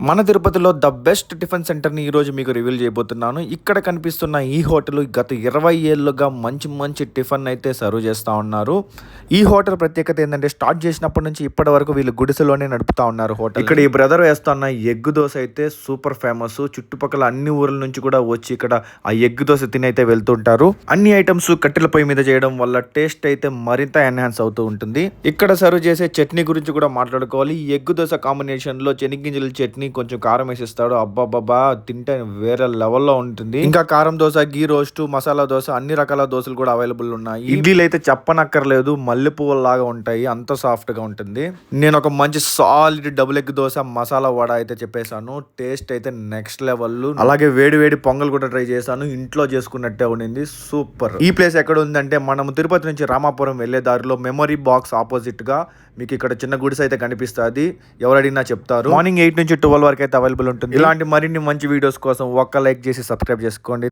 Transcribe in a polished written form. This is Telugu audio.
మన తిరుపతిలో ద బెస్ట్ టిఫిన్ సెంటర్ని ఈరోజు మీకు రివీల్ చేయబోతున్నాను. ఇక్కడ కనిపిస్తున్న ఈ హోటల్ గత 20 ఏళ్లుగా మంచి మంచి టిఫిన్ అయితే సర్వ్ చేస్తూ ఉన్నారు. ఈ హోటల్ ప్రత్యేకత ఏంటంటే స్టార్ట్ చేసినప్పటి నుంచి ఇప్పటి వరకు వీళ్ళు గుడిసెలోనే నడుపుతా ఉన్నారు హోటల్. ఇక్కడ ఈ బ్రదర్ వేస్తున్న ఎగ్ దోశ అయితే సూపర్ ఫేమస్. చుట్టుపక్కల అన్ని ఊర్ల నుంచి కూడా వచ్చి ఇక్కడ ఆ ఎగ్ దోశ తిని అయితే వెళ్తుంటారు. అన్ని ఐటమ్స్ కట్టెల పొయ్యి మీద చేయడం వల్ల టేస్ట్ అయితే మరింత ఎన్హాన్స్ అవుతూ ఉంటుంది. ఇక్కడ సర్వ్ చేసే చట్నీ గురించి కూడా మాట్లాడుకోవాలి. ఈ ఎగ్ దోశ కాంబినేషన్ లో చెనిగ్గింజల చట్నీ కొంచెం కారం వేసిస్తాడు. అబ్బాబ్బా తింటే వేరే లెవెల్లో ఉంటుంది. ఇంకా కారం దోశ, గీ రోస్ట్, మసాలా దోశ అన్ని రకాల దోశలు కూడా అవైలబుల్ ఉన్నాయి. ఇడ్లీలు అయితే చెప్పనక్కర్లేదు, మల్లె పువ్వులు లాగా ఉంటాయి, అంత సాఫ్ట్ గా ఉంటుంది. నేను ఒక మంచి solid double egg dosa, masala vada అయితే చెప్పేశాను. టేస్ట్ అయితే నెక్స్ట్ లెవెల్. అలాగే వేడి వేడి పొంగల్ కూడా ట్రై చేశాను. ఇంట్లో చేసుకున్నట్టే ఉండింది, సూపర్. ఈ ప్లేస్ ఎక్కడ ఉందంటే మనం తిరుపతి నుంచి రామాపురం వెళ్లే దారిలో మెమరీ బాక్స్ ఆపోజిట్ గా మీకు ఇక్కడ చిన్న గుడిసె అయితే కనిపిస్తుంది. ఎవరు అడిగినా చెప్తారు. మార్నింగ్ 8 నుంచి 12 వరకు అయితే అవైలబుల్ ఉంటుంది. ఇలాంటి మరిన్ని మంచి వీడియోస్ కోసం ఒక్క లైక్ చేసి సబ్స్క్రైబ్ చేసుకోండి.